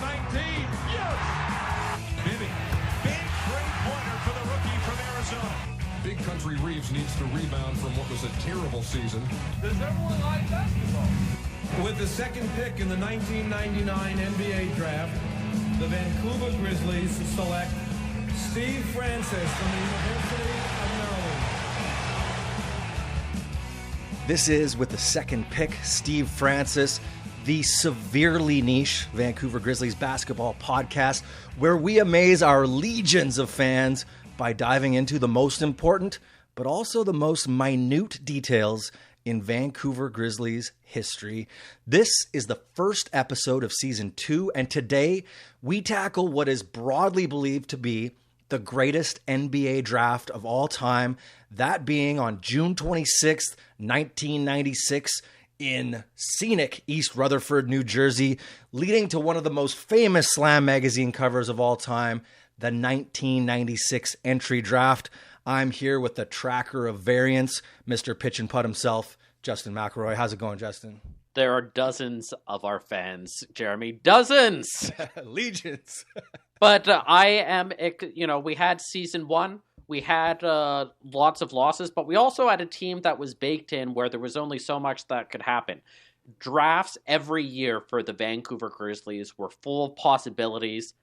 19. Yes! Bibby. Big three-pointer for the rookie from Arizona. Big Country Reeves needs to rebound from what was a terrible season. Does everyone like basketball? With the second pick in the 1999 NBA draft, the Vancouver Grizzlies select Steve Francis from the University of Maryland. This is, with the second pick, Steve Francis, the severely niche Vancouver Grizzlies basketball podcast, where we amaze our legions of fans by diving into the most important, but also the most minute details in Vancouver Grizzlies history. This is the first episode of season 2, and today we tackle what is broadly believed to be the greatest NBA draft of all time, that being on June 26th, 1996, in scenic East Rutherford, New Jersey, leading to one of the most famous Slam magazine covers of all time, the 1996 entry draft. I'm here with the tracker of variants, Mr. Pitch and Putt himself, Justin McElroy. How's it going, Justin? There are dozens of our fans, Jeremy. Dozens! Legions. But I am, we had season 1. We had lots of losses, but we also had a team that was baked in where there was only so much that could happen. Drafts every year for the Vancouver Grizzlies were full of possibilities,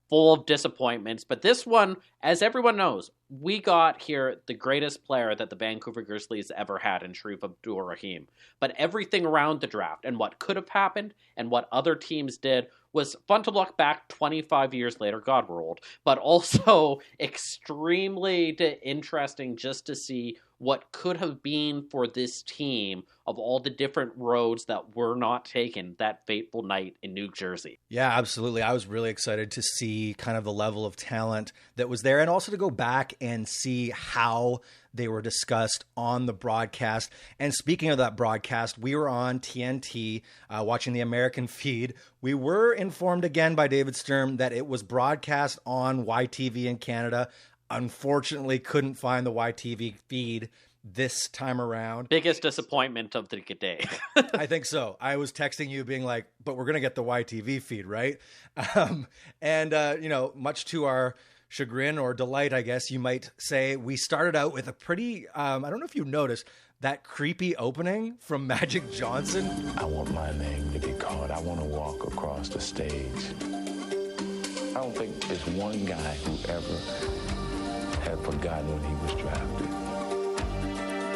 full of disappointments. But this one, as everyone knows, we got here the greatest player that the Vancouver Grizzlies ever had in Shareef Abdur-Rahim. But everything around the draft and what could have happened and what other teams did was fun to look back 25 years later. God, we're old. But also extremely interesting just to see what could have been for this team of all the different roads that were not taken that fateful night in New Jersey. Yeah, absolutely. I was really excited to see kind of the level of talent that was there, and also to go back and see how they were discussed on the broadcast. And speaking of that broadcast, we were on TNT watching the American feed. We were informed again by David Sturm that it was broadcast on YTV in Canada. Unfortunately, couldn't find the YTV feed this time around. Biggest disappointment of the day. I think so. I was texting you being like, but we're going to get the YTV feed, right? Much to our chagrin or delight, I guess you might say, we started out with a pretty, I don't know if you noticed, that creepy opening from Magic Johnson. I want my name to be called. I want to walk across the stage. I don't think there's one guy who ever had forgotten when he was drafted.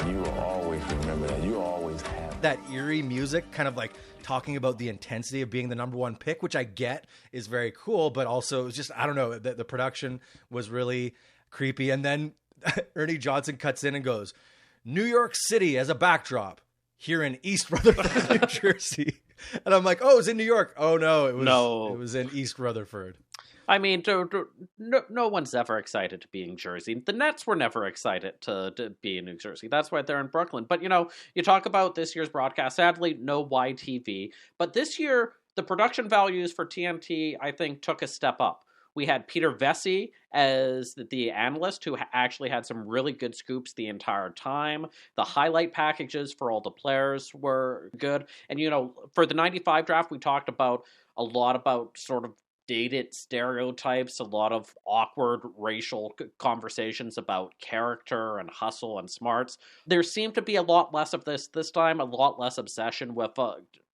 You will always remember that. You always have that eerie music, kind of like talking about the intensity of being the number one pick, which I get is very cool, but also it was just, I don't know, the production was really creepy. And then Ernie Johnson cuts in and goes, New York City as a backdrop here in East Rutherford, New Jersey. And I'm like, oh, it was in New York. Oh, no, it was in East Rutherford. I mean, no one's ever excited to be in Jersey. The Nets were never excited to be in New Jersey. That's why they're in Brooklyn. But, you talk about this year's broadcast. Sadly, no YTV. But this year, the production values for TNT, I think, took a step up. We had Peter Vesey as the analyst who actually had some really good scoops the entire time. The highlight packages for all the players were good. And, for the 95 draft, we talked about a lot about sort of dated stereotypes, a lot of awkward racial conversations about character and hustle and smarts. There seemed to be a lot less of this time, a lot less obsession with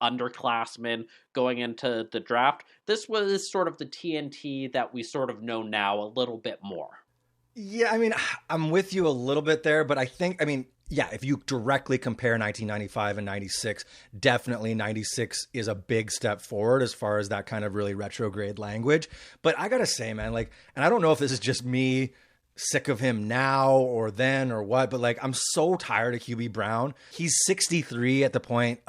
underclassmen going into the draft. This was sort of the TNT that we sort of know now a little bit more. Yeah, I mean, I'm with you a little bit there, but yeah, if you directly compare 1995 and 96, definitely 96 is a big step forward as far as that kind of really retrograde language. But I got to say, man, and I don't know if this is just me sick of him now or then or what, but I'm so tired of QB Brown. He's 63 at the point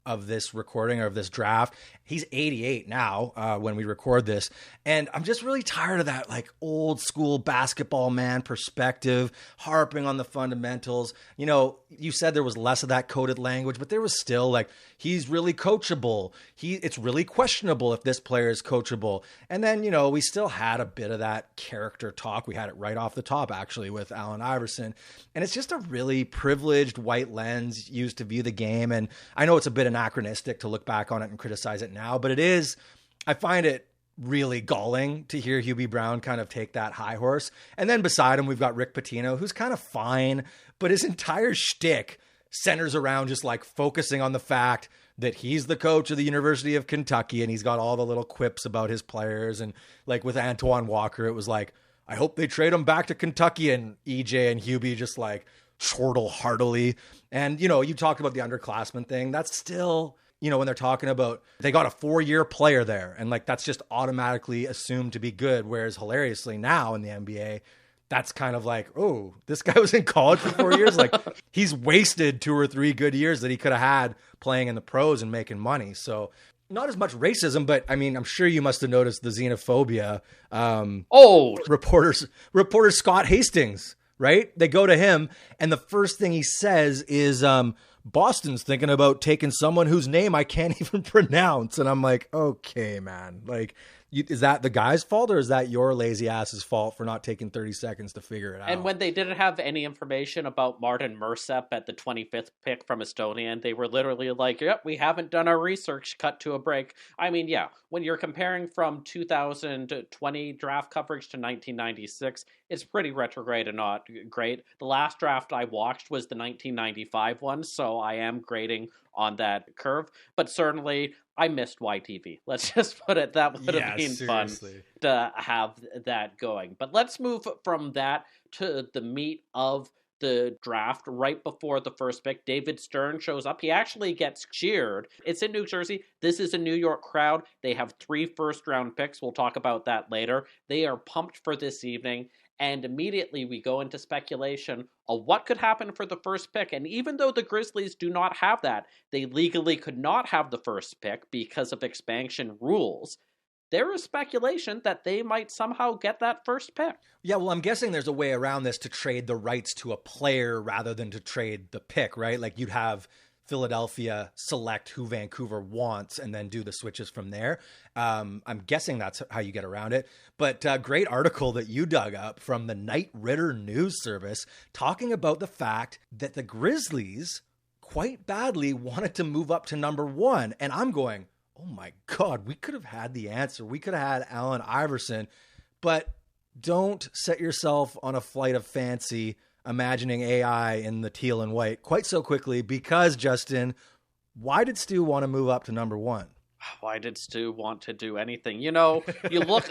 of this recording or of this draft. He's 88 now when we record this. And I'm just really tired of that old school basketball man perspective, harping on the fundamentals. You said there was less of that coded language, but there was still he's really coachable. It's really questionable if this player is coachable. And then, we still had a bit of that character talk. We had it right off the top, actually, with Allen Iverson. And it's just a really privileged white lens used to view the game. And I know it's a bit anachronistic to look back on it and criticize it now, but it is, I find it really galling to hear Hubie Brown kind of take that high horse. And then beside him, we've got Rick Pitino, who's kind of fine, but his entire shtick centers around just like focusing on the fact that he's the coach of the University of Kentucky, and he's got all the little quips about his players. And like with Antoine Walker, it was like, I hope they trade him back to Kentucky, and EJ and Hubie just like chortle heartily. And, you know, you talked about the underclassmen thing. That's still, you know, when they're talking about they got a 4-year player there, and like that's just automatically assumed to be good. Whereas hilariously now in the NBA, that's kind of like, oh, this guy was in college for 4 years. Like he's wasted 2 or 3 good years that he could have had playing in the pros and making money. So not as much racism, but I mean, I'm sure you must have noticed the xenophobia. Reporter Scott Hastings, right? They go to him, and the first thing he says is, Boston's thinking about taking someone whose name I can't even pronounce. And I'm like, okay, man, like, is that the guy's fault, or is that your lazy ass's fault for not taking 30 seconds to figure it out? And when they didn't have any information about Martin Mercep at the 25th pick from Estonia, and they were literally like, yep, we haven't done our research, cut to a break. I mean, yeah, when you're comparing from 2020 draft coverage to 1996, it's pretty retrograde and not great. The last draft I watched was the 1995 one, so I am grading on that curve. But certainly, I missed YTV. Let's just put it. That would have been fun to have that going. But let's move from that to the meat of the draft. Right before the first pick, David Stern shows up. He actually gets cheered. It's in New Jersey. This is a New York crowd. They have 3 first-round picks. We'll talk about that later. They are pumped for this evening. And immediately we go into speculation of what could happen for the first pick. And even though the Grizzlies do not have that, they legally could not have the first pick because of expansion rules. There is speculation that they might somehow get that first pick. Yeah, well, I'm guessing there's a way around this to trade the rights to a player rather than to trade the pick, right? Like you'd have Philadelphia select who Vancouver wants and then do the switches from there. I'm guessing that's how you get around it. But great article that you dug up from the Knight Ridder News Service talking about the fact that the Grizzlies quite badly wanted to move up to number 1. And I'm going, oh my God, we could have had the answer. We could have had Allen Iverson. But don't set yourself on a flight of fancy imagining AI in the teal and white quite so quickly, because, Justin, why did Stu want to move up to number 1? Why did Stu want to do anything? You know, you look...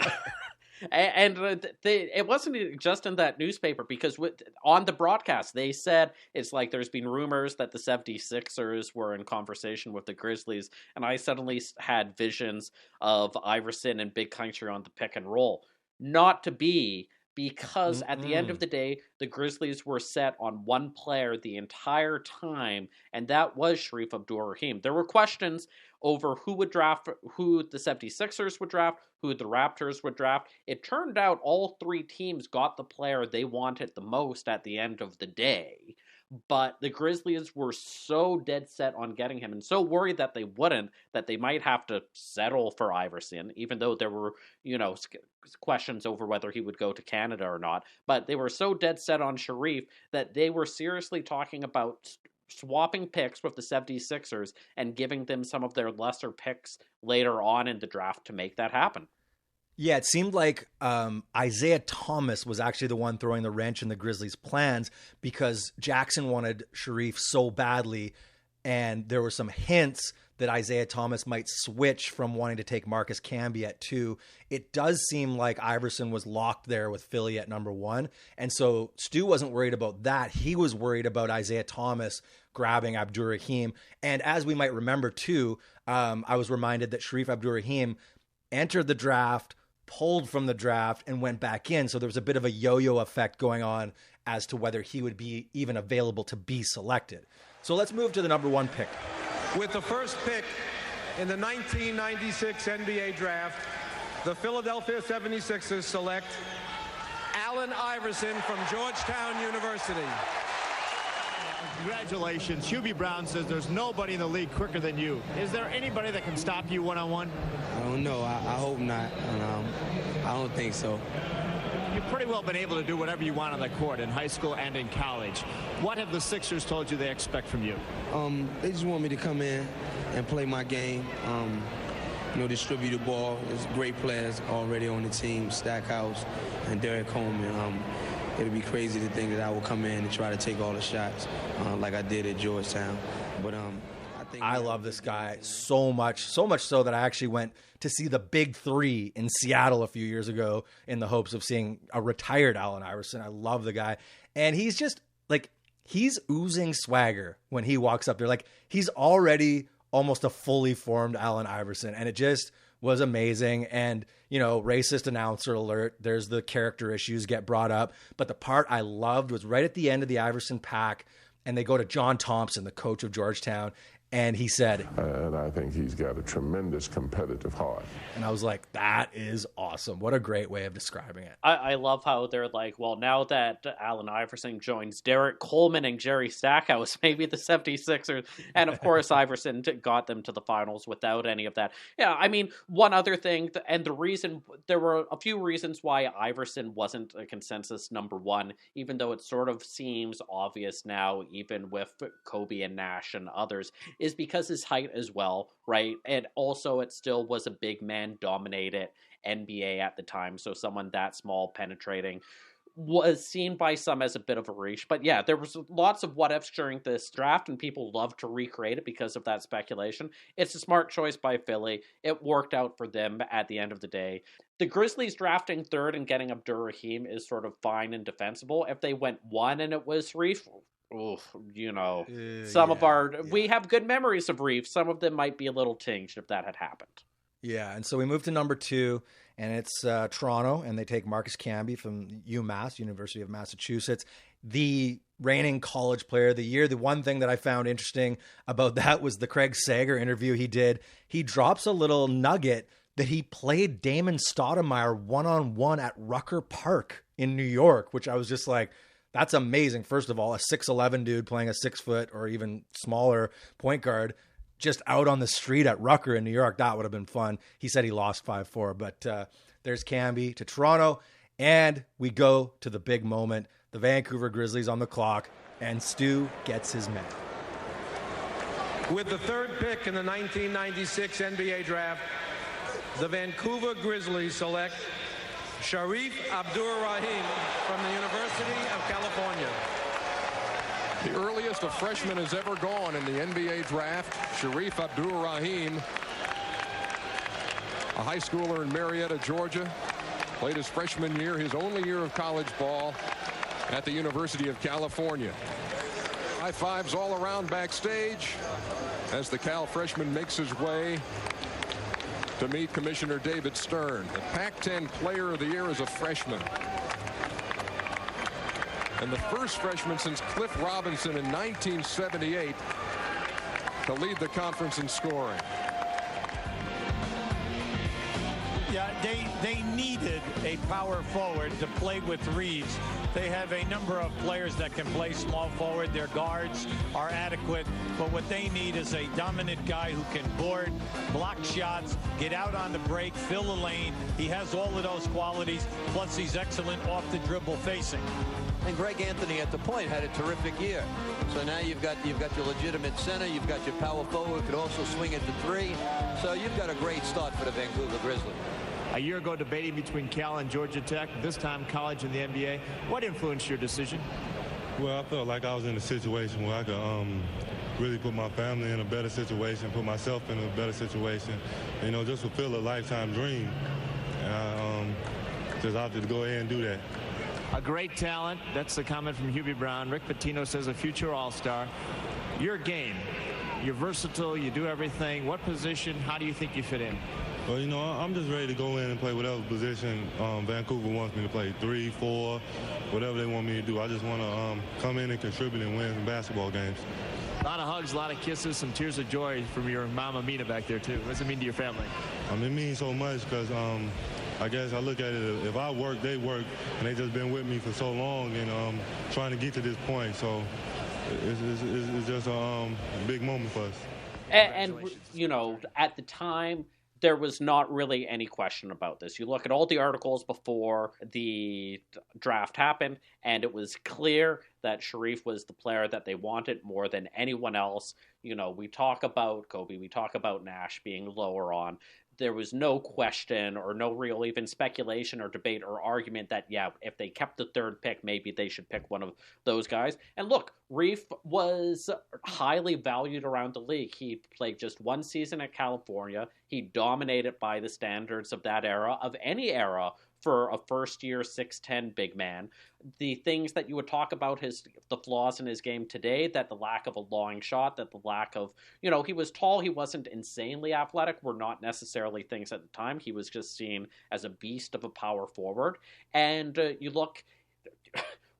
And it wasn't just in that newspaper, because on the broadcast, they said it's like there's been rumors that the 76ers were in conversation with the Grizzlies, and I suddenly had visions of Iverson and Big Country on the pick and roll. Not to be, because at the end of the day, the Grizzlies were set on one player the entire time, and that was Shareef Abdur-Rahim. There were questions over who would draft, who the 76ers would draft, who the Raptors would draft. It turned out all 3 teams got the player they wanted the most at the end of the day. But the Grizzlies were so dead set on getting him, and so worried that they wouldn't, that they might have to settle for Iverson, even though there were, you know, questions over whether he would go to Canada or not. But they were so dead set on Sharif that they were seriously talking about swapping picks with the 76ers and giving them some of their lesser picks later on in the draft to make that happen. Yeah, it seemed like Isaiah Thomas was actually the one throwing the wrench in the Grizzlies' plans, because Jackson wanted Sharif so badly, and there were some hints that Isaiah Thomas might switch from wanting to take Marcus Camby at 2. It does seem like Iverson was locked there with Philly at number 1, and so Stu wasn't worried about that. He was worried about Isaiah Thomas grabbing Abdur-Rahim, and as we might remember too, I was reminded that Shareef Abdur-Rahim entered the draft, pulled from the draft, and went back in. So there was a bit of a yo-yo effect going on as to whether he would be even available to be selected. So let's move to the number 1 pick. With the first pick in the 1996 NBA draft, the Philadelphia 76ers select Allen Iverson from Georgetown University. Congratulations. Hubie Brown says there's nobody in the league quicker than you. Is there anybody that can stop you one-on-one? I don't know. I hope not. I don't think so. You've pretty well been able to do whatever you want on the court in high school and in college. What have the Sixers told you they expect from you? They just want me to come in and play my game. distribute the ball. There's great players already on the team, Stackhouse and Derek Coleman. It'd be crazy to think that I will come in and try to take all the shots like I did at Georgetown. But I love this guy so much so that I actually went to see the Big Three in Seattle a few years ago in the hopes of seeing a retired Allen Iverson. I love the guy. And he's just like, he's oozing swagger when he walks up there. Like, he's already almost a fully formed Allen Iverson. And it just was amazing. And, racist announcer alert. There's the character issues get brought up. But the part I loved was right at the end of the Iverson pack, and they go to John Thompson, the coach of Georgetown, and he said, and I think he's got a tremendous competitive heart. And I was like, that is awesome. What a great way of describing it. I love how they're like, well, now that Allen Iverson joins Derek Coleman and Jerry Stackhouse, maybe the 76ers. And of course, Iverson got them to the finals without any of that. Yeah, I mean, one other thing, and the reason, there were a few reasons why Iverson wasn't a consensus number one, even though it sort of seems obvious now, even with Kobe and Nash and others, is because his height as well, right? And also it still was a big man-dominated NBA at the time, so someone that small penetrating was seen by some as a bit of a reach. But yeah, there was lots of what-ifs during this draft, and people love to recreate it because of that speculation. It's a smart choice by Philly. It worked out for them at the end of the day. The Grizzlies drafting third and getting Abdur-Rahim is sort of fine and defensible. If they went one and it was Sharif, we have good memories of Reef. Some of them might be a little tinged if that had happened. Yeah, and so we move to number 2, and it's Toronto, and they take Marcus Camby from Umass, University of Massachusetts, the reigning college player of the year. The one thing that I found interesting about that was the Craig Sager interview he did. He drops a little nugget that he played Damon Stoudemire one-on-one at Rucker Park in New York, which I was just like, that's amazing. First of all, a 6'11" dude playing a 6 foot or even smaller point guard just out on the street at Rucker in New York. That would have been fun. He said he lost 5-4, but there's Camby to Toronto. And we go to the big moment, the Vancouver Grizzlies on the clock, and Stu gets his man. With the third pick in the 1996 NBA draft, the Vancouver Grizzlies select Shareef Abdur-Rahim from the University of California. The earliest a freshman has ever gone in the NBA draft, Shareef Abdur-Rahim, a high schooler in Marietta, Georgia, played his freshman year, his only year of college ball at the University of California. High fives all around backstage as the Cal freshman makes his way to meet Commissioner David Stern. The Pac-10 Player of the Year as a freshman. And the first freshman since Cliff Robinson in 1978 to lead the conference in scoring. Yeah, they needed a power forward to play with Reeves. They have a number of players that can play small forward. Their guards are adequate, but what they need is a dominant guy who can board, block shots, get out on the break, fill the lane. He has all of those qualities, plus he's excellent off the dribble facing. And Greg Anthony at the point had a terrific year. So now you've got your legitimate center, you've got your power forward who could also swing at the three. So you've got a great start for the Vancouver Grizzlies. A year ago, debating between Cal and Georgia Tech, this time college and the NBA. What influenced your decision? Well, I felt like I was in a situation where I could really put my family in a better situation, put myself in a better situation, just fulfill a lifetime dream. And I just opted to go ahead and do that. A great talent. That's the comment from Hubie Brown. Rick Pitino says a future All-Star. Your game, you're versatile, you do everything. What position, how do you think you fit in? Well, I'm just ready to go in and play whatever position Vancouver wants me to play, 3, 4, whatever they want me to do. I just want to come in and contribute and win some basketball games. A lot of hugs, a lot of kisses, some tears of joy from your mama Mina back there, too. What does it mean to your family? It means so much because I guess I look at it, if I work, they work, and they just been with me for so long and trying to get to this point. So it's just a big moment for us. And at the time, there was not really any question about this. You look at all the articles before the draft happened, and it was clear that Sharif was the player that they wanted more than anyone else. We talk about Kobe, we talk about Nash being lower on. There was no question or no real even speculation or debate or argument that, yeah, if they kept the third pick, maybe they should pick one of those guys. And look, Reef was highly valued around the league. He played just one season at California. He dominated by the standards of that era, of any era, for a first-year 6'10" big man. The things that you would talk about, the flaws in his game today, that the lack of a long shot, that the lack of, he was tall, he wasn't insanely athletic, were not necessarily things at the time. He was just seen as a beast of a power forward. And you look...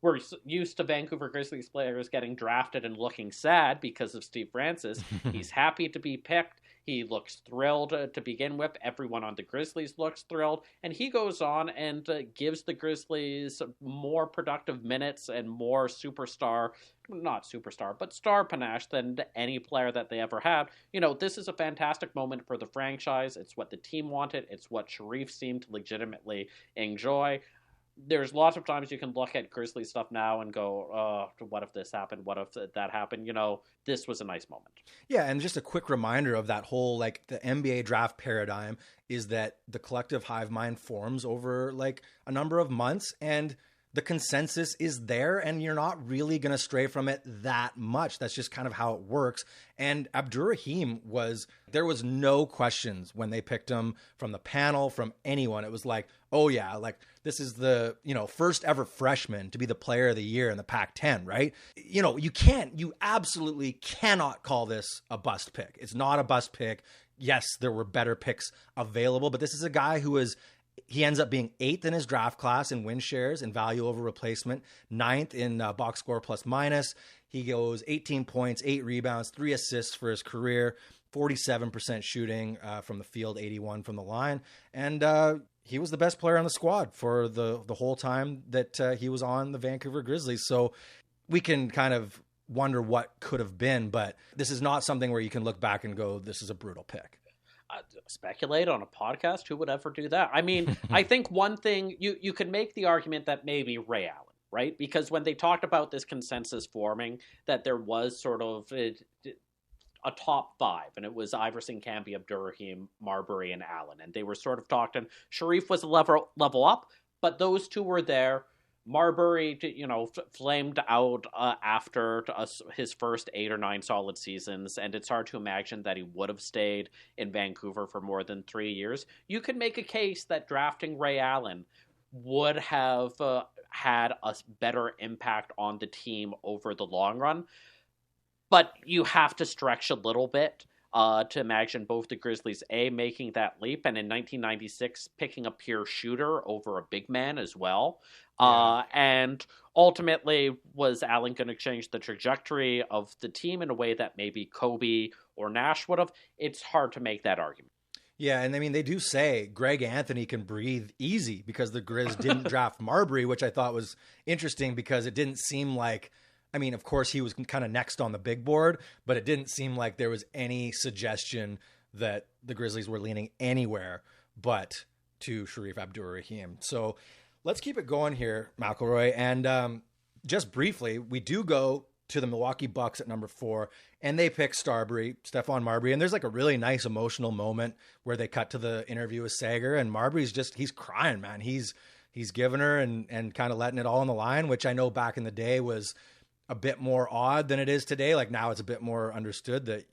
We're used to Vancouver Grizzlies players getting drafted and looking sad because of Steve Francis. He's happy to be picked. He looks thrilled to begin with. Everyone on the Grizzlies looks thrilled. And he goes on and gives the Grizzlies more productive minutes and more star panache than any player that they ever had. This is a fantastic moment for the franchise. It's what the team wanted. It's what Sharif seemed to legitimately enjoy. There's lots of times you can look at Grizzly stuff now and go, what if this happened? What if that happened? This was a nice moment. Yeah, and just a quick reminder of that whole, the NBA draft paradigm is that the collective hive mind forms over, a number of months, and the consensus is there, and you're not really going to stray from it that much. That's just kind of how it works. And Abdur-Rahim there was no questions when they picked him from the panel, from anyone. It was oh yeah, this is the, first ever freshman to be the player of the year in the Pac-10, right? You absolutely cannot call this a bust pick. It's not a bust pick. Yes, there were better picks available, but this is a guy he ends up being 8th in his draft class in win shares and value over replacement, 9th in box score plus minus. He goes 18 points, 8 rebounds, 3 assists for his career, 47% shooting from the field, 81 from the line. And he was the best player on the squad for the whole time that he was on the Vancouver Grizzlies. So we can kind of wonder what could have been, but this is not something where you can look back and go, this is a brutal pick. Speculate on a podcast? Who would ever do that? I mean, I think one thing, you could make the argument that maybe Ray Allen, right? Because when they talked about this consensus forming, that there was sort of a top 5, and it was Iverson, Camby, Abdur-Rahim, Marbury, and Allen. And they were sort of talking, Sharif was a level up, but those two were there. Marbury, flamed out after his first 8 or 9 solid seasons, and it's hard to imagine that he would have stayed in Vancouver for more than 3 years. You could make a case that drafting Ray Allen would have had a better impact on the team over the long run, but you have to stretch a little bit to imagine both the Grizzlies, making that leap, and in 1996, picking a pure shooter over a big man as well. Yeah. And ultimately, was Allen going to change the trajectory of the team in a way that maybe Kobe or Nash would have? It's hard to make that argument. Yeah, and I mean, they do say Greg Anthony can breathe easy because the Grizz didn't draft Marbury, which I thought was interesting because it didn't seem like, I mean, of course, he was kind of next on the big board, but it didn't seem like there was any suggestion that the Grizzlies were leaning anywhere but to Shareef Abdur-Rahim. So let's keep it going here, McElroy. And just briefly, we do go to the Milwaukee Bucks at number 4, and they pick Stephon Marbury. And there's a really nice emotional moment where they cut to the interview with Sager, and Marbury's he's crying, man. He's giving her and kind of letting it all on the line, which I know back in the day was a bit more odd than it is today. Now it's a bit more understood that,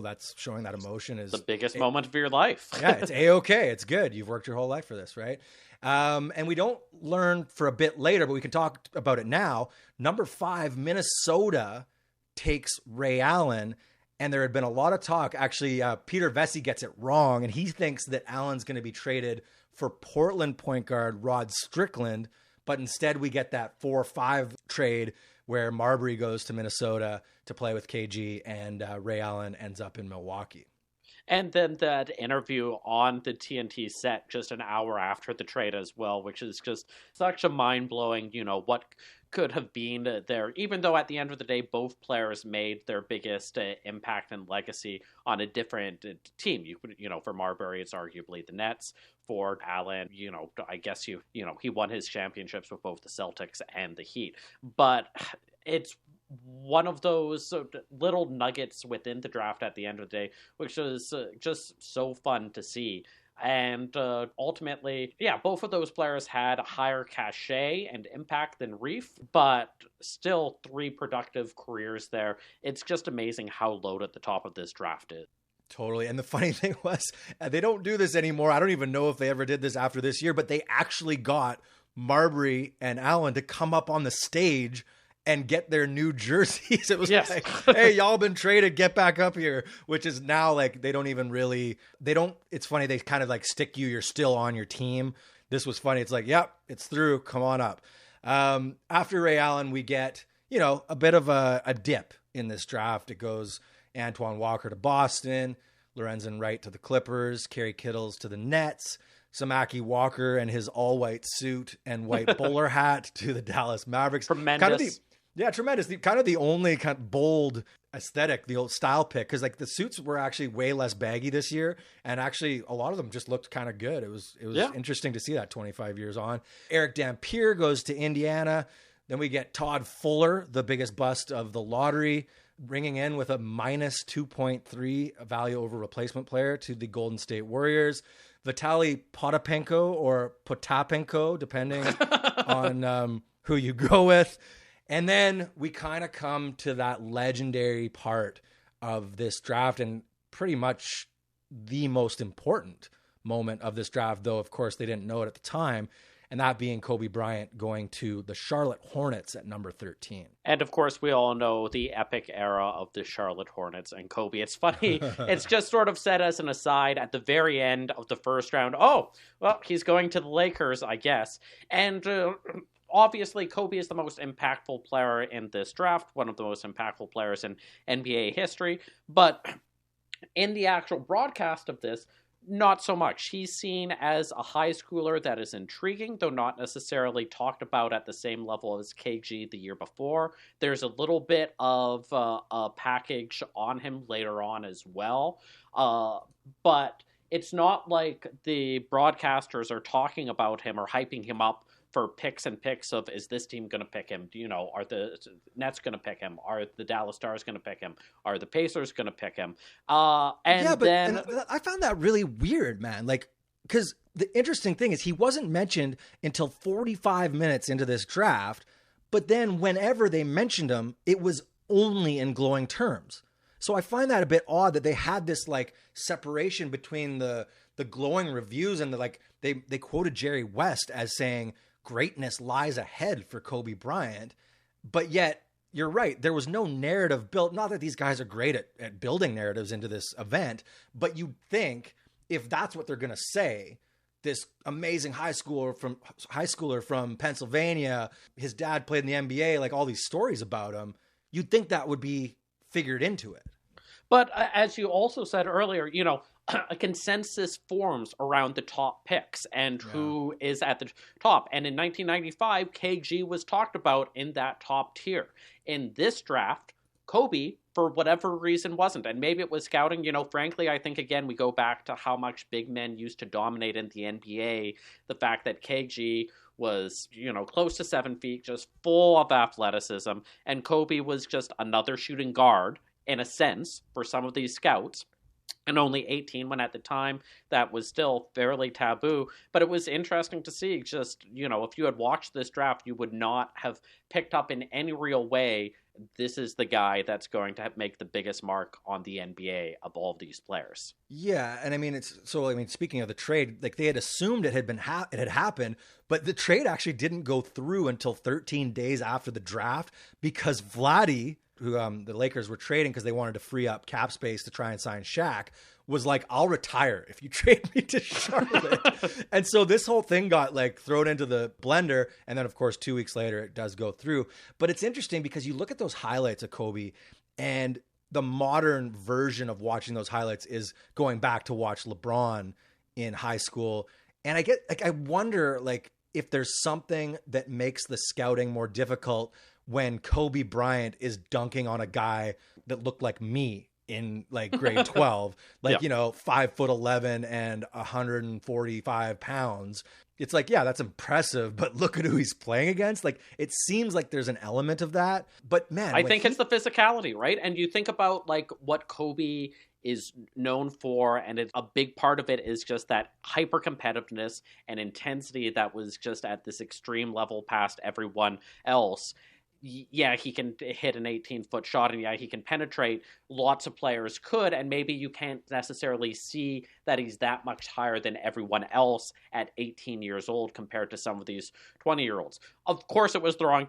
that's showing that emotion is the biggest moment of your life. Yeah, it's A-okay. It's good. You've worked your whole life for this, right? And we don't learn for a bit later, but we can talk about it now. Number 5, Minnesota takes Ray Allen, and there had been a lot of talk. Actually, Peter Vesey gets it wrong, and he thinks that Allen's going to be traded for Portland point guard Rod Strickland, but instead we get that 4-5 trade where Marbury goes to Minnesota to play with KG, and Ray Allen ends up in Milwaukee. And then that interview on the TNT set just an hour after the trade as well, which is just such a mind-blowing, what could have been there, even though at the end of the day, both players made their biggest impact and legacy on a different team. For Marbury, it's arguably the Nets. For Allen, I guess he won his championships with both the Celtics and the Heat. But it's one of those little nuggets within the draft at the end of the day, which was just so fun to see. And ultimately, both of those players had a higher cachet and impact than Reef, but still 3 productive careers there. It's just amazing how loaded the top of this draft is. Totally. And the funny thing was, they don't do this anymore. I don't even know if they ever did this after this year, but they actually got Marbury and Allen to come up on the stage and get their new jerseys. It was like, hey, y'all been traded, get back up here, which is now like, it's funny. They kind of like stick you're still on your team. This was funny. It's like, yep, it's through. Come on up. After Ray Allen, we get, a bit of a dip in this draft. It goes Antoine Walker to Boston, Lorenzen Wright to the Clippers, Kerry Kittles to the Nets, Samaki Walker and his all-white suit and white bowler hat to the Dallas Mavericks. Tremendous. Tremendous. Kind of the only kind of bold aesthetic, the old style pick, because like the suits were actually way less baggy this year, and actually a lot of them just looked kind of good. It was interesting to see that 25 years on. Eric Dampier goes to Indiana. Then we get Todd Fuller, the biggest bust of the lottery, bringing in with a minus 2.3 value over replacement player to the Golden State Warriors. Vitaly Potapenko or Potapenko, depending on who you go with. And then we kind of come to that legendary part of this draft, and pretty much the most important moment of this draft, though, of course, they didn't know it at the time, and that being Kobe Bryant going to the Charlotte Hornets at number 13. And, of course, we all know the epic era of the Charlotte Hornets and Kobe. It's funny. It's just sort of said as an aside at the very end of the first round. Oh, well, he's going to the Lakers, I guess. And obviously, Kobe is the most impactful player in this draft, one of the most impactful players in NBA history. But in the actual broadcast of this, not so much. He's seen as a high schooler that is intriguing, though not necessarily talked about at the same level as KG the year before. There's a little bit of a package on him later on as well. But it's not like the broadcasters are talking about him or hyping him up for picks and picks of, is this team going to pick him? Are the Nets going to pick him? Are the Dallas Stars going to pick him? Are the Pacers going to pick him? And I found that really weird, man. Like, because the interesting thing is he wasn't mentioned until 45 minutes into this draft, but then whenever they mentioned him, it was only in glowing terms. So I find that a bit odd that they had this like separation between the glowing reviews and they quoted Jerry West as saying greatness lies ahead for Kobe Bryant, but yet you're right. There was no narrative built. Not that these guys are great at building narratives into this event, but you'd think if that's what they're going to say, this amazing high schooler from Pennsylvania, his dad played in the NBA, like all these stories about him, you'd think that would be figured into it. But as you also said earlier, a consensus forms around the top picks and who is at the top. And in 1995, KG was talked about in that top tier. In this draft, Kobe, for whatever reason, wasn't. And maybe it was scouting. Frankly, I think, again, we go back to how much big men used to dominate in the NBA. The fact that KG was, close to 7 feet, just full of athleticism. And Kobe was just another shooting guard, in a sense, for some of these scouts. And only 18, when at the time that was still fairly taboo. But it was interesting to see just, if you had watched this draft, you would not have picked up in any real way, this is the guy that's going to make the biggest mark on the NBA of all of these players. Yeah. And speaking of the trade, like they had assumed it had happened, but the trade actually didn't go through until 13 days after the draft because Vladdy, who the Lakers were trading because they wanted to free up cap space to try and sign Shaq, was like, I'll retire if you trade me to Charlotte. And so this whole thing got like thrown into the blender. And then, of course, 2 weeks later, it does go through. But it's interesting because you look at those highlights of Kobe, and the modern version of watching those highlights is going back to watch LeBron in high school. And I wonder like if there's something that makes the scouting more difficult when Kobe Bryant is dunking on a guy that looked like me in like grade 12, 5'11" and 145 pounds. it's like, yeah, that's impressive, but look at who he's playing against. Like, it seems like there's an element of that. But man, I think it's the physicality, right? And you think about like what Kobe is known for, and a big part of it is just that hyper competitiveness and intensity that was just at this extreme level past everyone else. Yeah, he can hit an 18-foot shot, and yeah, he can penetrate. Lots of players could, and maybe you can't necessarily see that he's that much higher than everyone else at 18 years old compared to some of these 20-year-olds. Of course, it was the wrong,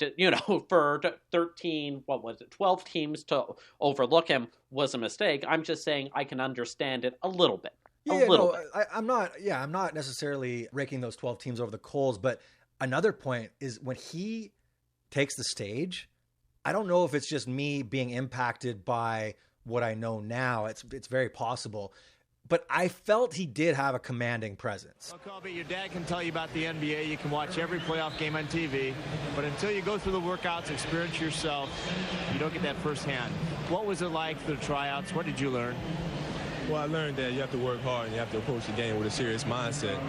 for 12 teams to overlook him was a mistake. I'm just saying I can understand it a little bit. I'm not necessarily raking those 12 teams over the coals, but another point is when he takes the stage, I don't know if it's just me being impacted by what I know now. It's very possible. But I felt he did have a commanding presence. Well, Colby, your dad can tell you about the NBA. You can watch every playoff game on TV. But until you go through the workouts, experience yourself, you don't get that firsthand. What was it like for the tryouts? What did you learn? Well, I learned that you have to work hard and you have to approach the game with a serious mindset.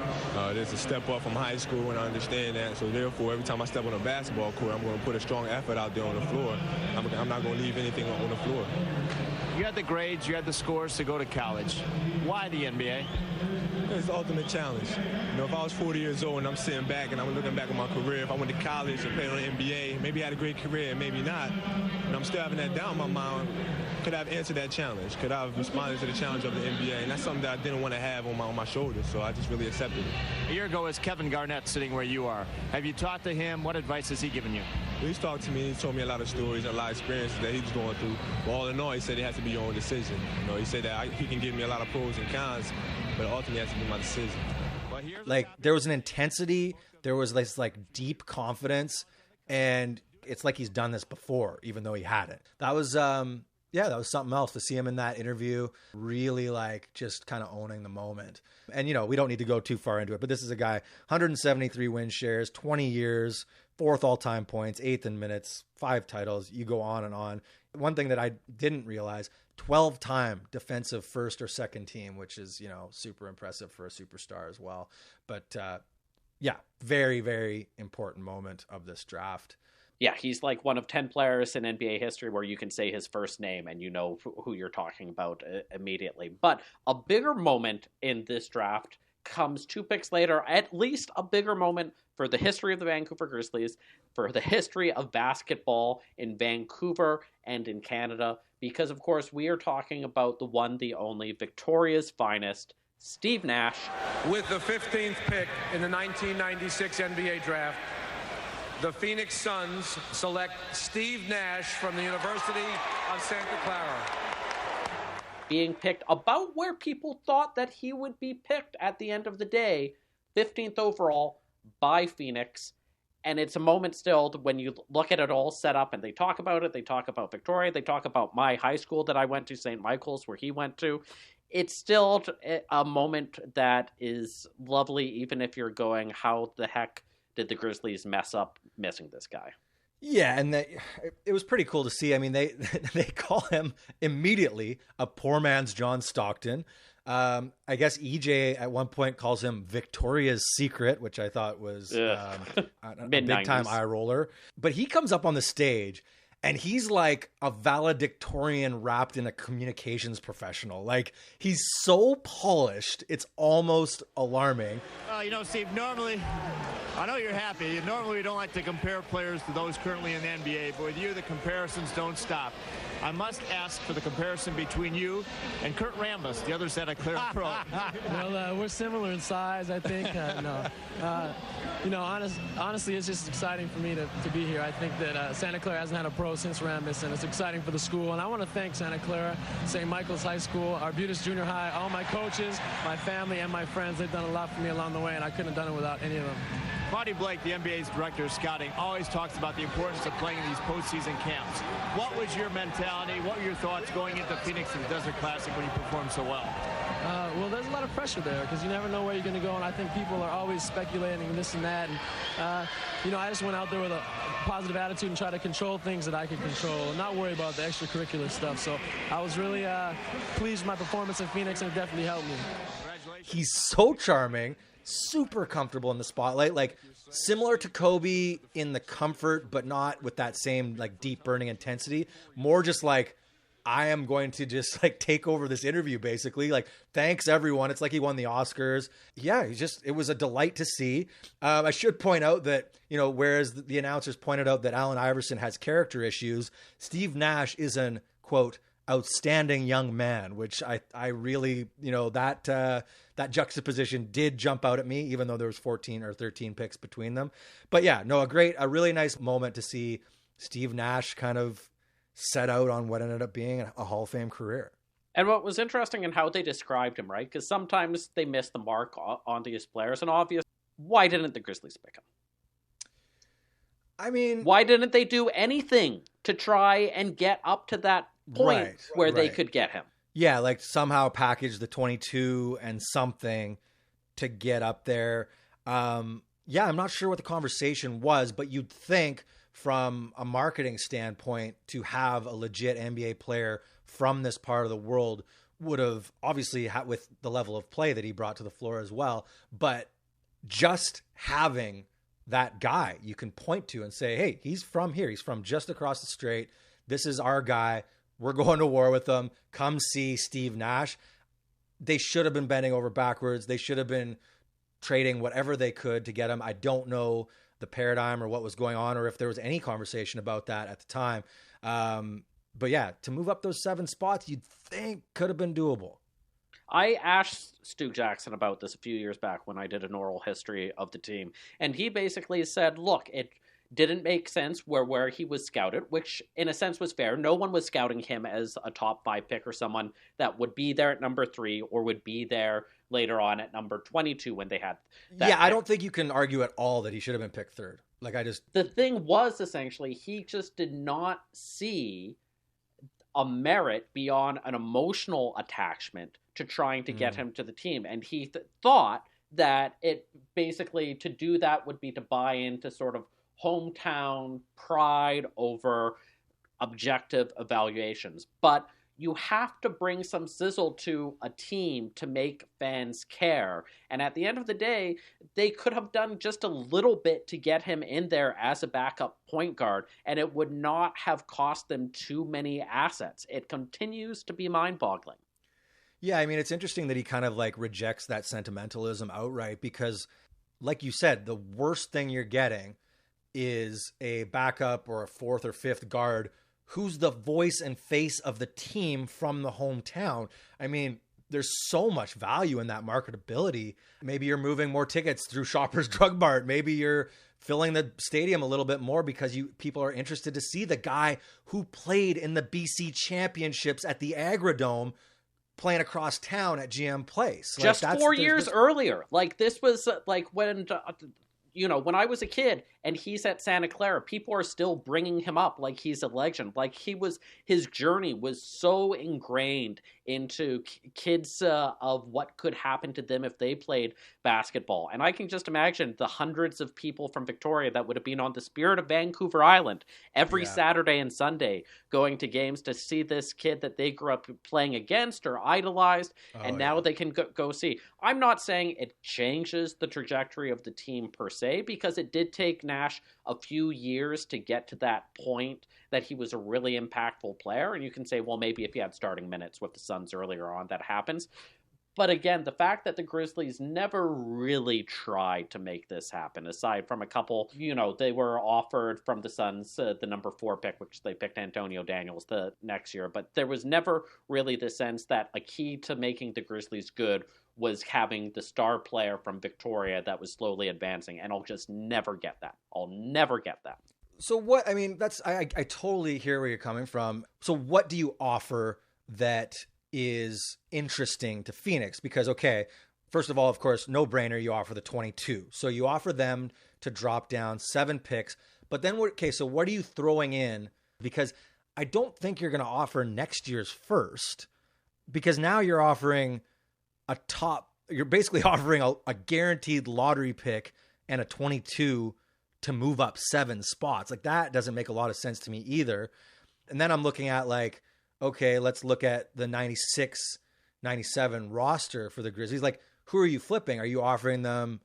There's a step up from high school, and I understand that. So therefore, every time I step on a basketball court, I'm going to put a strong effort out there on the floor. I'm not going to leave anything on the floor. You had the grades, you had the scores to go to college. Why the NBA? It's the ultimate challenge. If I was 40 years old and I'm sitting back and I'm looking back at my career, if I went to college and played on the NBA, maybe I had a great career, maybe not. And I'm still having that down in my mind. Could I have answered that challenge? Could I have responded to the challenge of the NBA? And that's something that I didn't want to have on my shoulders, so I just really accepted it. A year ago, is Kevin Garnett sitting where you are. Have you talked to him? What advice has he given you? Well, he's talked to me. He's told me a lot of stories and a lot of experiences that he was going through. But all in all, he said it has to be your own decision. He said that he can give me a lot of pros and cons, but ultimately it has to be my decision. Like, there was an intensity, there was this like deep confidence, and it's like he's done this before, even though he hadn't. That was that was something else to see him in that interview, really like just kind of owning the moment. And, we don't need to go too far into it, but this is a guy, 173 win shares, 20 years, 4th all-time points, 8th in minutes, 5 titles. You go on and on. One thing that I didn't realize, 12-time defensive first or second team, which is, super impressive for a superstar as well. But very, very important moment of this draft. Yeah, he's like one of 10 players in NBA history where you can say his first name and you know who you're talking about immediately. But a bigger moment in this draft comes 2 picks later, at least a bigger moment for the history of the Vancouver Grizzlies, for the history of basketball in Vancouver and in Canada, because, of course, we are talking about the one, the only, Victoria's finest, Steve Nash. With the 15th pick in the 1996 NBA draft, the Phoenix Suns select Steve Nash from the University of Santa Clara. Being picked about where people thought that he would be picked at the end of the day, 15th overall by Phoenix. And it's a moment still when you look at it all set up and they talk about it. They talk about Victoria. They talk about my high school that I went to, St. Michael's, where he went to. It's still a moment that is lovely, even if you're going, how the heck did the Grizzlies mess up missing this guy? Yeah, and it was pretty cool to see. I mean, they call him immediately a poor man's John Stockton. I guess EJ at one point calls him Victoria's Secret, which I thought was a big-time eye roller. But he comes up on the stage, and he's like a valedictorian wrapped in a communications professional. Like, he's so polished, it's almost alarming. Steve, normally, I know you're happy. Normally, we don't like to compare players to those currently in the NBA, but with you, the comparisons don't stop. I must ask for the comparison between you and Kurt Rambis, the other Santa Clara pro. Well, we're similar in size, I think. Honestly, it's just exciting for me to be here. I think that Santa Clara hasn't had a pro since Rambis, and it's exciting for the school. And I want to thank Santa Clara, St. Michael's High School, Arbutus Junior High, all my coaches, my family, and my friends. They've done a lot for me along the way, and I couldn't have done it without any of them. Marty Blake, the NBA's director of scouting, always talks about the importance of playing in these postseason camps. What was your mentality? What were your thoughts going into Phoenix and the Desert Classic when you performed so well? Well, there's a lot of pressure there because you never know where you're going to go, and I think people are always speculating this and that. And, I just went out there with a positive attitude and tried to control things that I could control and not worry about the extracurricular stuff. So I was really pleased with my performance in Phoenix, and it definitely helped me. He's so charming, super comfortable in the spotlight, like similar to Kobe in the comfort, but not with that same like deep burning intensity. More just like, I am going to just like take over this interview, basically. Like, thanks everyone. It's like he won the Oscars. Yeah, it was a delight to see. I should point out that, whereas the announcers pointed out that Allen Iverson has character issues, Steve Nash is an, quote, outstanding young man, which I really, that juxtaposition did jump out at me, even though there was 14 or 13 picks between them. But yeah, no, a really nice moment to see Steve Nash kind of set out on what ended up being a Hall of Fame career. And what was interesting in how they described him, right? Because sometimes they miss the mark on these players, and obviously, why didn't the Grizzlies pick him? I mean, why didn't they do anything to try and get up to that point where they could get him? Yeah, like somehow package the 22 and something to get up there. I'm not sure what the conversation was, but you'd think from a marketing standpoint to have a legit NBA player from this part of the world would have obviously with the level of play that he brought to the floor as well. But just having that guy you can point to and say, hey, he's from here. He's from just across the strait. This is our guy. We're going to war with them. Come see Steve Nash. They should have been bending over backwards. They should have been trading whatever they could to get him. I don't know the paradigm or what was going on or if there was any conversation about that at the time. But yeah, to move up those 7 spots, you'd think could have been doable. I asked Stu Jackson about this a few years back when I did an oral history of the team. And he basically said, look, it didn't make sense where he was scouted, which in a sense was fair. No one was scouting him as a top 5 pick or someone that would be there at number 3 or would be there later on at number 22 when they had that. Yeah, I don't think you can argue at all that he should have been picked 3rd. The thing was essentially he just did not see a merit beyond an emotional attachment to trying to get him to the team. And he thought that it basically to do that would be to buy into sort of hometown pride over objective evaluations. But you have to bring some sizzle to a team to make fans care. And at the end of the day, they could have done just a little bit to get him in there as a backup point guard, and it would not have cost them too many assets. It continues to be mind-boggling. Yeah, I mean, it's interesting that he kind of like rejects that sentimentalism outright because, like you said, the worst thing you're getting is a backup or a 4th or 5th guard who's the voice and face of the team from the hometown. I mean, there's so much value in that marketability. Maybe you're moving more tickets through Shoppers Drug Mart. Maybe you're filling the stadium a little bit more because people are interested to see the guy who played in the BC championships at the Agrodome playing across town at GM Place. Just 4 years earlier. Like this was like when when I was a kid and he's at Santa Clara, people are still bringing him up like he's a legend. Like his journey was so ingrained into kids of what could happen to them if they played basketball. And I can just imagine the hundreds of people from Victoria that would have been on the Spirit of Vancouver Island every Saturday and Sunday going to games to see this kid that they grew up playing against or idolized. And now they can go see. I'm not saying it changes the trajectory of the team per se, because it did take Nash a few years to get to that point that he was a really impactful player. And you can say, well, maybe if he had starting minutes with the Suns earlier on, that happens. But again, the fact that the Grizzlies never really tried to make this happen, aside from a couple, they were offered from the Suns the number 4 pick, which they picked Antonio Daniels the next year. But there was never really the sense that a key to making the Grizzlies good was having the star player from Victoria that was slowly advancing. And I'll just never get that. I'll never get that. So what, I mean, I totally hear where you're coming from. So what do you offer that is interesting to Phoenix? Because, okay, first of all, of course, no brainer, you offer the 22. So you offer them to drop down 7 picks, but then so what are you throwing in? Because I don't think you're going to offer next year's first, because now you're offering you're basically offering a guaranteed lottery pick and a 22 to move up 7 spots. Like that doesn't make a lot of sense to me either. And then I'm looking at like, okay, let's look at the 96, 97 roster for the Grizzlies. Like, who are you flipping? Are you offering them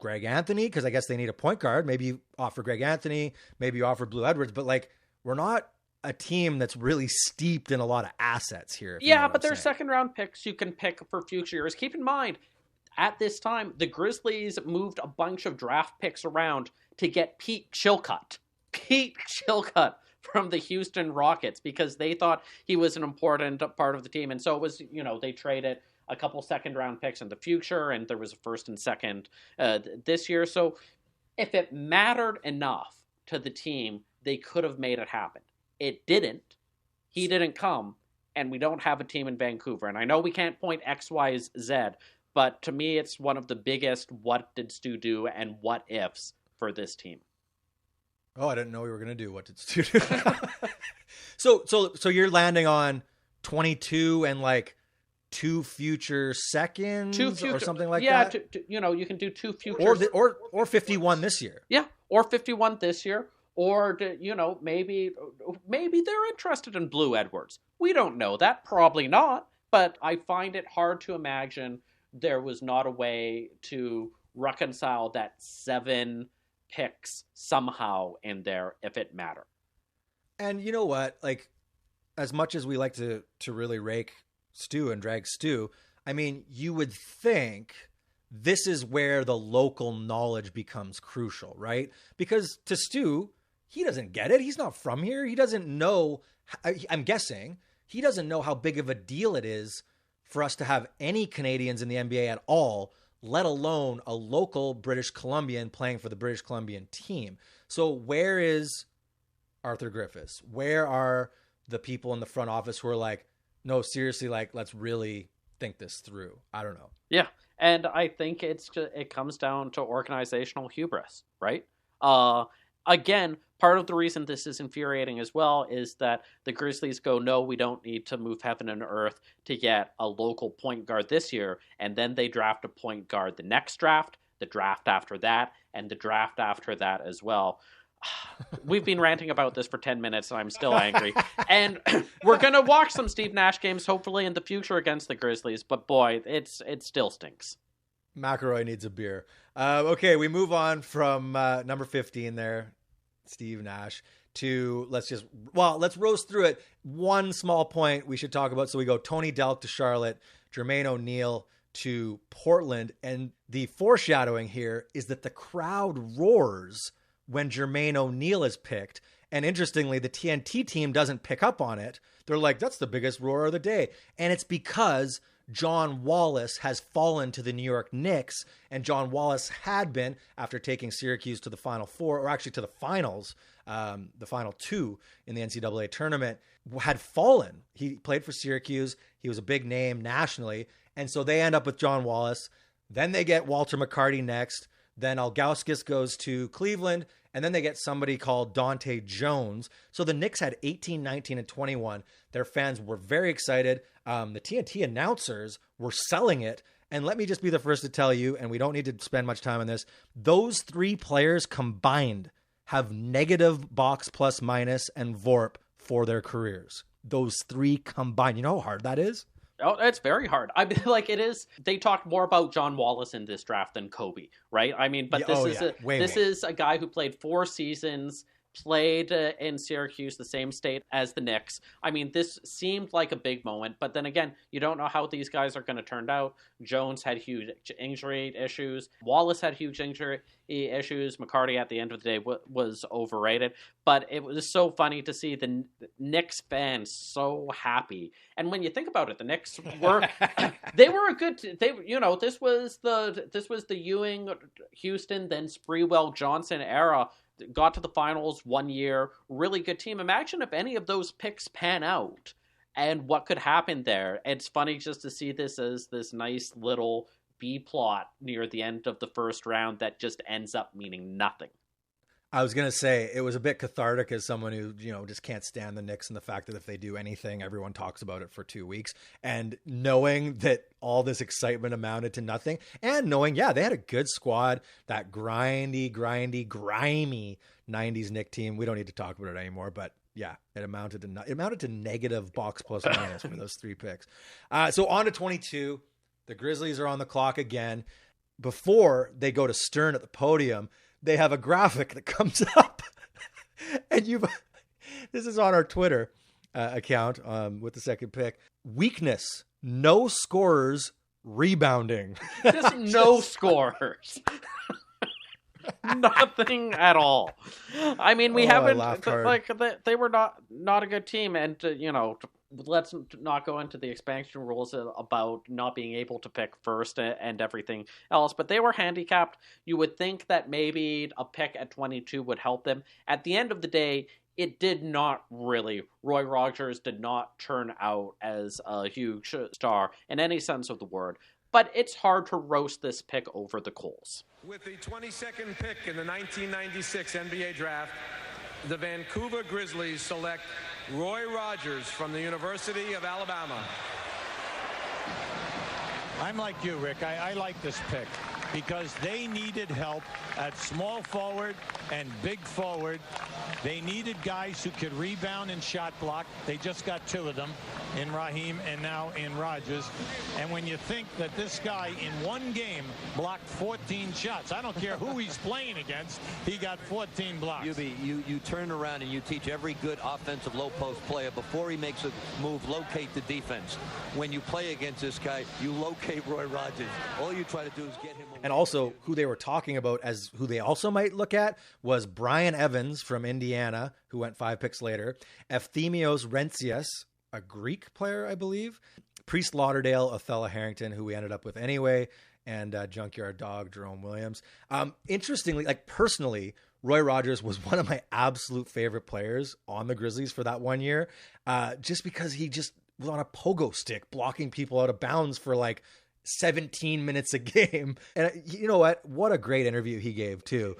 Greg Anthony, because I guess they need a point guard. Maybe you offer Greg Anthony, maybe you offer Blue Edwards, but like, we're not a team that's really steeped in a lot of assets here. Yeah, but there's second round picks you can pick for future years. Keep in mind, at this time, the Grizzlies moved a bunch of draft picks around to get Pete Chilcutt from the Houston Rockets because they thought he was an important part of the team. And so it was, they traded a couple second round picks in the future, and there was a first and second this year. So if it mattered enough to the team, they could have made it happen. It didn't. He didn't come, and we don't have a team in Vancouver. And I know we can't point X, Y, Z, but to me, it's one of the biggest what did Stu do and what ifs for this team. Oh, I didn't know we were going to do what did Stu do. So you're landing on 22 and like 2 future seconds or something like that? Yeah, you can do 2 futures. Or 51 this year. Yeah, or 51 this year. Or, maybe they're interested in Blue Edwards. We don't know that. Probably not. But I find it hard to imagine there was not a way to reconcile that 7 picks somehow in there if it mattered. And you know what? Like, as much as we like to really rake Stu and drag Stu, I mean, you would think this is where the local knowledge becomes crucial, right? Because to Stu, he doesn't get it. He's not from here. He doesn't know, I'm guessing, he doesn't know how big of a deal it is for us to have any Canadians in the NBA at all, let alone a local British Columbian playing for the British Columbian team. So where is Arthur Griffiths? Where are the people in the front office who are like, no, seriously, like, let's really think this through? I don't know. Yeah, and I think it comes down to organizational hubris, right? Again, part of the reason this is infuriating as well is that the Grizzlies go, no, we don't need to move heaven and earth to get a local point guard this year. And then they draft a point guard the next draft, the draft after that, and the draft after that as well. We've been ranting about this for 10 minutes and I'm still angry. And we're going to watch some Steve Nash games, hopefully in the future against the Grizzlies. But boy, it still stinks. McElroy needs a beer. Okay, we move on from number 15 there, Steve Nash, to let's roast through it. One small point we should talk about. So we go Tony Delk to Charlotte, Jermaine O'Neal to Portland. And the foreshadowing here is that the crowd roars when Jermaine O'Neal is picked. And interestingly, the TNT team doesn't pick up on it. They're like, that's the biggest roar of the day. And it's because John Wallace has fallen to the New York Knicks, and John Wallace had been, after taking Syracuse to the Final Four, or actually to the finals, the Final Two in the NCAA tournament, had fallen. He played for Syracuse. He was a big name nationally, and so they end up with John Wallace. Then they get Walter McCarty next. Then Ilgauskas goes to Cleveland, and then they get somebody called Dante Jones. So the Knicks had 18, 19, and 21. Their fans were very excited. The TNT announcers were selling it. And let me just be the first to tell you, and we don't need to spend much time on this, those 3 players combined have negative box plus minus and VORP for their careers. Those 3 combined. You know how hard that is? Oh, it's very hard. I mean, like, it is. They talked more about John Wallace in this draft than Kobe, right? I mean, but this is a guy who played 4 seasons, played in Syracuse, the same state as the Knicks. I mean, this seemed like a big moment, but then again, you don't know how these guys are going to turn out. Jones had huge injury issues. Wallace had huge injury issues. McCarty, at the end of the day, was overrated. But it was so funny to see the Knicks fans so happy. And when you think about it, the Knicks were they were a good. This was the Ewing, Houston, then Sprewell, Johnson era. Got to the finals 1 year, really good team. Imagine if any of those picks pan out and what could happen there. It's funny just to see this as this nice little B plot near the end of the first round that just ends up meaning nothing. I was going to say it was a bit cathartic as someone who, just can't stand the Knicks and the fact that if they do anything, everyone talks about it for 2 weeks, and knowing that all this excitement amounted to nothing, and knowing, they had a good squad, that grimy 90s Knick team. We don't need to talk about it anymore, but yeah, it amounted to negative box plus minus for those 3 picks. So on to 22, the Grizzlies are on the clock again. before they go to Stern at the podium, they have a graphic that comes up, and this is on our Twitter account with the second pick. Weakness: no scorers rebounding. Just no scorers. Nothing at all. I mean, we haven't like they were not a good team, and let's not go into the expansion rules about not being able to pick first and everything else, but they were handicapped. You would think that maybe a pick at 22 would help them. At the end of the day, it did not really. Roy Rogers did not turn out as a huge star in any sense of the word, but it's hard to roast this pick over the coals. With the 22nd pick in the 1996 NBA draft, the Vancouver Grizzlies select Roy Rogers from the University of Alabama. I'm like you, Rick. I like this pick because they needed help at small forward and big forward. They needed guys who could rebound and shot block. They just got two of them, in Rahim and now in Rogers. And when you think that this guy in one game blocked 14 shots, I don't care who he's playing against, he got 14 blocks. You turn around and you teach every good offensive low post player before he makes a move, locate the defense. When you play against this guy, you locate Roy Rogers. All you try to do is get him away. And also, who they were talking about as who they also might look at was Brian Evans from Indiana, who went 5 picks later, Efthymios Rentsias, a Greek player, I believe, Priest Lauderdale, Othello Harrington, who we ended up with anyway, and Junkyard Dog, Jerome Williams. Interestingly, like personally, Roy Rogers was one of my absolute favorite players on the Grizzlies for that 1 year, just because he just was on a pogo stick blocking people out of bounds for like 17 minutes a game. And you know what a great interview he gave too.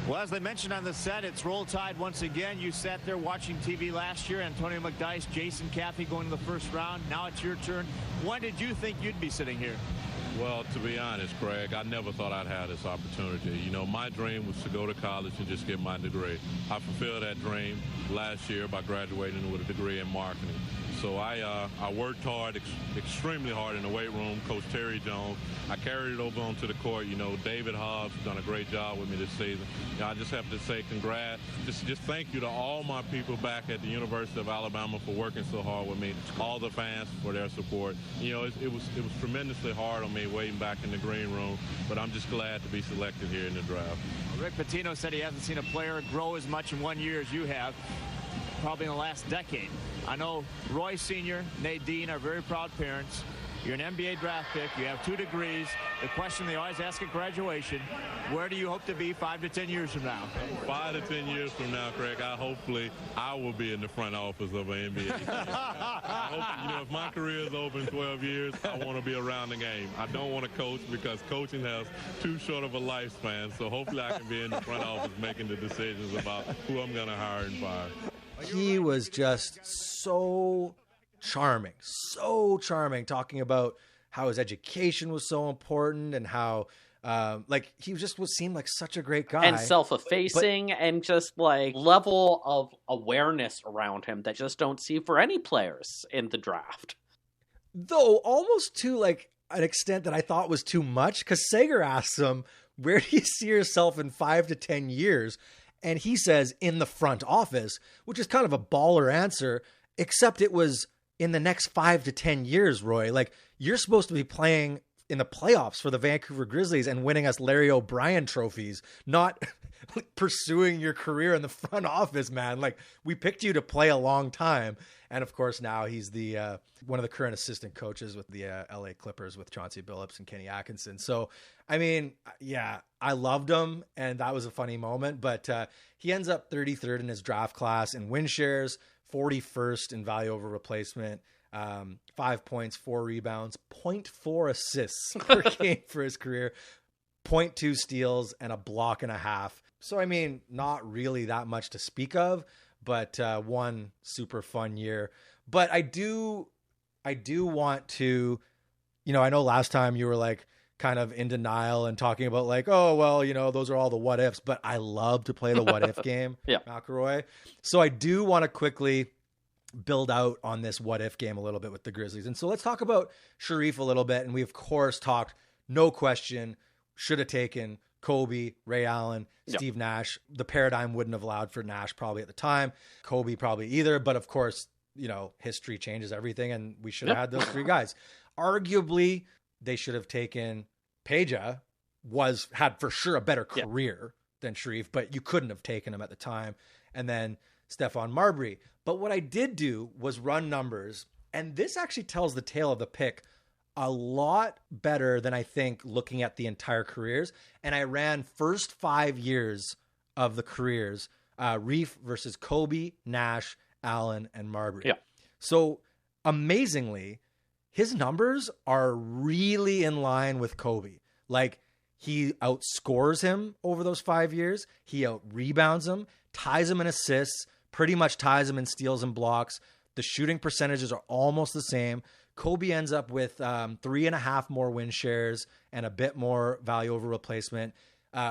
Well, as they mentioned on the set, it's Roll Tide once again. You sat there watching TV last year, Antonio McDyess, Jason Caffey going to the first round. Now it's your turn. When did you think you'd be sitting here? Well, to be honest, Craig, I never thought I'd have this opportunity. You know, my dream was to go to college and just get my degree. I fulfilled that dream last year by graduating with a degree in marketing. So I worked hard, extremely hard in the weight room. Coach Terry Jones, I carried it over onto the court. You know, David Hobbs has done a great job with me this season. You know, I just have to say congrats. Just thank you to all my people back at the University of Alabama for working so hard with me, all the fans for their support. You know, it was tremendously hard on me waiting back in the green room, but I'm just glad to be selected here in the draft. Rick Pitino said he hasn't seen a player grow as much in 1 year as you have, probably in the last decade. I know Roy Sr., Nadine are very proud parents. You're an NBA draft pick. You have 2 degrees. The question they always ask at graduation, where do you hope to be 5 to 10 years from now? 5 to 10 years from now, Craig, hopefully I will be in the front office of an NBA team. I hope, you know, if my career is over in 12 years, I want to be around the game. I don't want to coach because coaching has too short of a lifespan. So hopefully I can be in the front office making the decisions about who I'm going to hire and fire. He was just so charming, talking about how his education was so important and how he just seemed like such a great guy. And self-effacing and just like level of awareness around him that just don't see for any players in the draft. Though almost to like an extent that I thought was too much, because Sager asks him, where do you see yourself in 5 to 10 years? And he says, in the front office, which is kind of a baller answer, except it was in the next 5 to 10 years, Roy. Like, you're supposed to be playing in the playoffs for the Vancouver Grizzlies and winning us Larry O'Brien trophies, not pursuing your career in the front office, man. Like, we picked you to play a long time. And of course, now he's the one of the current assistant coaches with the LA Clippers with Chauncey Billups and Kenny Atkinson. So, I mean, yeah, I loved him, and that was a funny moment. But he ends up 33rd in his draft class in win shares, 41st in value over replacement, 5 points, 4 rebounds, 0.4 assists per game for his career, 0.2 steals, and a block and a half. So, I mean, not really that much to speak of, but one super fun year. But I do want to, you know, I know last time you were like kind of in denial and talking about like, oh, well, you know, those are all the what ifs, but I love to play the what if game, yeah. McElroy. So I do want to quickly build out on this what if game a little bit with the Grizzlies. And so let's talk about Sharif a little bit. And we, of course, talked, no question, should have taken Kobe, Ray Allen, Steve Nash. The paradigm wouldn't have allowed for Nash probably at the time. Kobe probably either. But of course, history changes everything, and we should have had those three guys. Arguably, they should have taken Peja, had for sure a better career than Shareef, but you couldn't have taken him at the time. And then Stephon Marbury. But what I did do was run numbers, and this actually tells the tale of the pick a lot better than I think looking at the entire careers. And I ran first 5 years of the careers, Reef versus Kobe, Nash, Allen, and Marbury. Yeah. So amazingly, his numbers are really in line with Kobe. Like, he outscores him over those 5 years. He out-rebounds him, ties him in assists, pretty much ties him in steals and blocks. The shooting percentages are almost the same. Kobe ends up with 3.5 more win shares and a bit more value over replacement.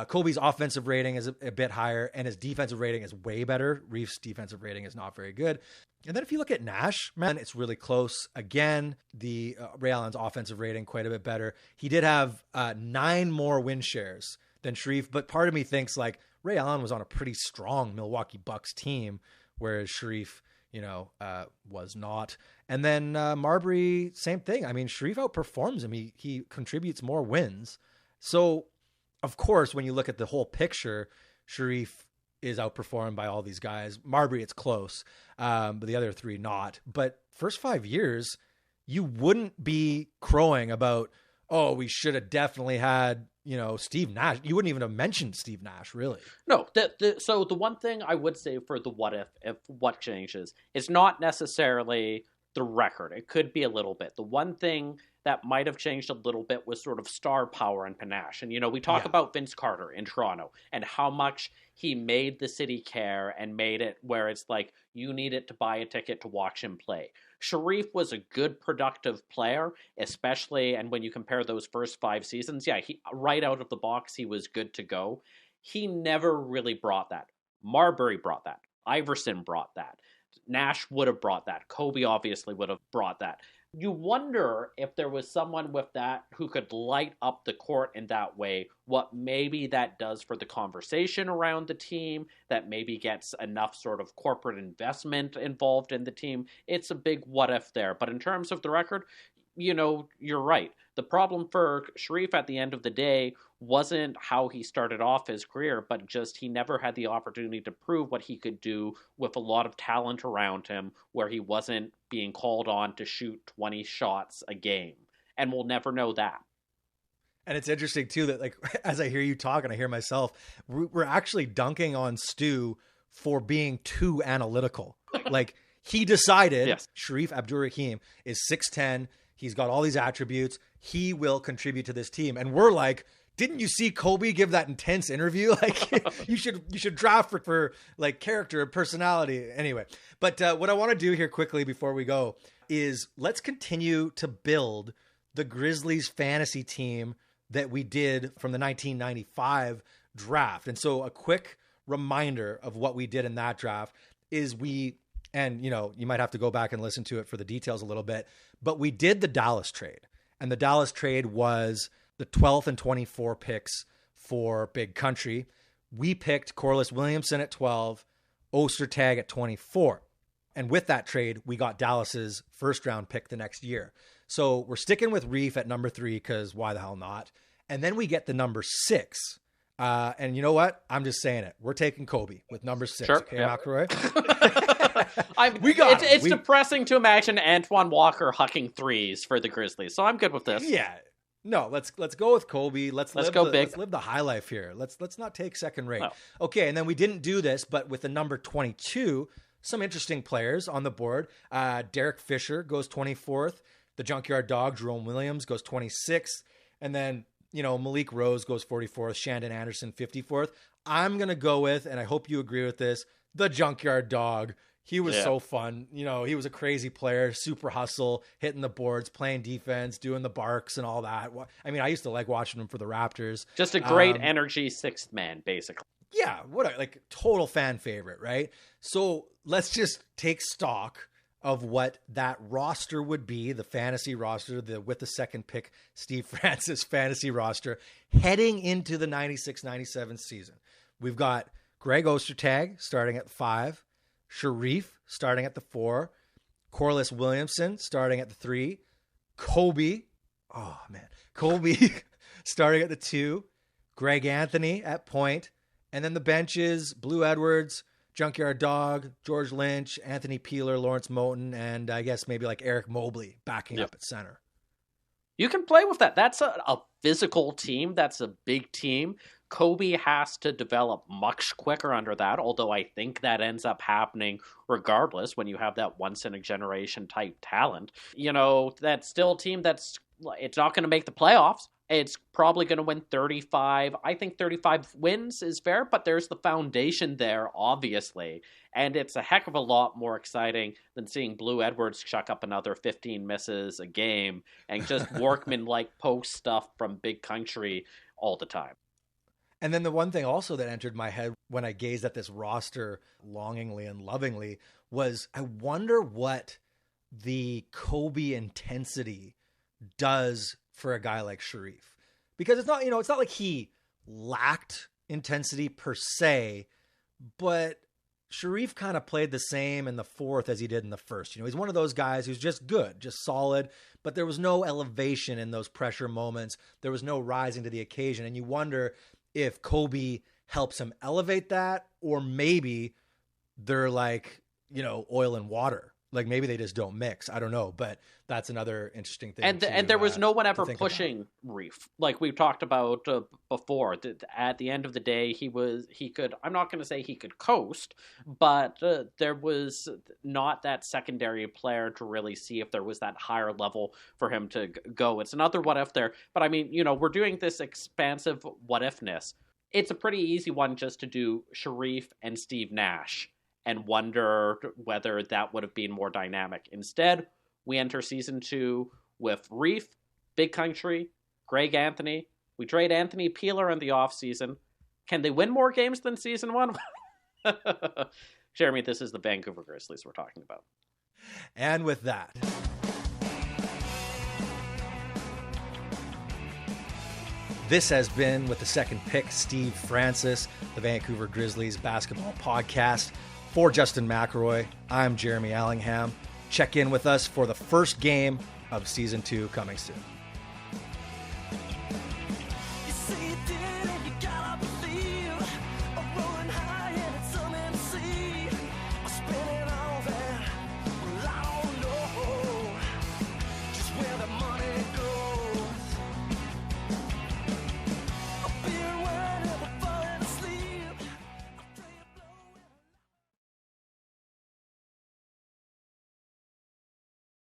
Kobe's offensive rating is a bit higher, and his defensive rating is way better. Reef's defensive rating is not very good. And then if you look at Nash, man, it's really close. Again, the Ray Allen's offensive rating quite a bit better. He did have 9 more win shares than Shareef, but part of me thinks like Ray Allen was on a pretty strong Milwaukee Bucks team, whereas Shareef, was not. And then Marbury, same thing. I mean, Shareef outperforms him. He contributes more wins. So, of course, when you look at the whole picture, Shareef is outperformed by all these guys. Marbury, it's close, but the other three not. But first 5 years, you wouldn't be crowing about, oh, we should have definitely had, Steve Nash. You wouldn't even have mentioned Steve Nash, really. No. So the one thing I would say for the what changes, it's not necessarily the record. It could be a little bit. The one thing that might have changed a little bit was sort of star power and panache. And, we talk about Vince Carter in Toronto and how much he made the city care and made it where it's like you needed to buy a ticket to watch him play. Shareef was a good, productive player, especially, and when you compare those first 5 seasons, he right out of the box, he was good to go. He never really brought that. Marbury brought that. Iverson brought that. Nash would have brought that. Kobe obviously would have brought that. You wonder if there was someone with that who could light up the court in that way, what maybe that does for the conversation around the team, that maybe gets enough sort of corporate investment involved in the team. It's a big what if there. But in terms of the record, you're right. The problem for Shareef at the end of the day wasn't how he started off his career, but just he never had the opportunity to prove what he could do with a lot of talent around him where he wasn't being called on to shoot 20 shots a game. And we'll never know that. And it's interesting, too, that like as I hear you talk and I hear myself, we're actually dunking on Stu for being too analytical. Like he decided Shareef Abdur-Rahim is 6'10". He's got all these attributes. He will contribute to this team. And we're like, didn't you see Kobe give that intense interview? Like you should draft for like character and personality. Anyway, but what I want to do here quickly before we go is let's continue to build the Grizzlies fantasy team that we did from the 1995 draft. And so a quick reminder of what we did in that draft is and you might have to go back and listen to it for the details a little bit, but we did the Dallas trade. And the Dallas trade was the 12th and 24 picks for Big Country. We picked Corliss Williamson at 12, Ostertag at 24. And with that trade, we got Dallas's first round pick the next year. So we're sticking with Reef at number 3 because why the hell not? And then we get the number 6. And you know what? I'm just saying it. We're taking Kobe with number 6. Sure. Okay, McElroy? It's depressing to imagine Antoine Walker hucking threes for the Grizzlies, so I'm good with this. Yeah. No, let's go with Kobe. Let's go big. Let's live the high life here. Let's not take second rate. No. Okay, and then we didn't do this, but with the number 22, some interesting players on the board. Derek Fisher goes 24th. The Junkyard Dog, Jerome Williams, goes 26th. And then, Malik Rose goes 44th. Shandon Anderson, 54th. I'm going to go with, and I hope you agree with this, the Junkyard Dog. He was so fun. He was a crazy player, super hustle, hitting the boards, playing defense, doing the barks and all that. I mean, I used to like watching him for the Raptors. Just a great energy sixth man, basically. Yeah, total fan favorite, right? So let's just take stock of what that roster would be, the fantasy roster, with the second pick, Steve Francis fantasy roster, heading into the 96-97 season. We've got Greg Ostertag starting at 5, Sharif starting at the 4, Corliss Williamson starting at the 3, Kobe starting at the 2, Greg Anthony at point, and then the benches, Blue Edwards, Junkyard Dog, George Lynch, Anthony Peeler, Lawrence Moten, and I guess maybe like Eric Mobley backing up at center. You can play with that. That's a physical team. That's a big team. Kobe has to develop much quicker under that, although I think that ends up happening regardless when you have that once-in-a-generation type talent. You know, that's still a team it's not going to make the playoffs. It's probably going to win 35. I think 35 wins is fair, but there's the foundation there, obviously. And it's a heck of a lot more exciting than seeing Blue Edwards chuck up another 15 misses a game and just workman-like post stuff from Big Country all the time. And then the one thing also that entered my head when I gazed at this roster longingly and lovingly was, I wonder what the Kobe intensity does for a guy like Sharif. Because it's not, it's not like he lacked intensity per se, but Sharif kind of played the same in the fourth as he did in the first. He's one of those guys who's just good, just solid, but there was no elevation in those pressure moments. There was no rising to the occasion. And you wonder if Kobe helps him elevate that, or maybe they're like, oil and water. Like maybe they just don't mix. I don't know, but that's another interesting thing. And there was no one ever pushing Reef, like we've talked about before. At the end of the day, he could. I'm not going to say he could coast, but there was not that secondary player to really see if there was that higher level for him to go. It's another what if there, but I mean, we're doing this expansive what ifness. It's a pretty easy one just to do Sharif and Steve Nash and wonder whether that would have been more dynamic. Instead, we enter season 2 with Reef, Big Country, Greg Anthony. We trade Anthony Peeler in the offseason. Can they win more games than season 1? Jeremy, this is the Vancouver Grizzlies we're talking about. And with that, this has been, with the second pick, Steve Francis, the Vancouver Grizzlies basketball podcast. For Justin McElroy, I'm Jeremy Allingham. Check in with us for the first game of season 2 coming soon.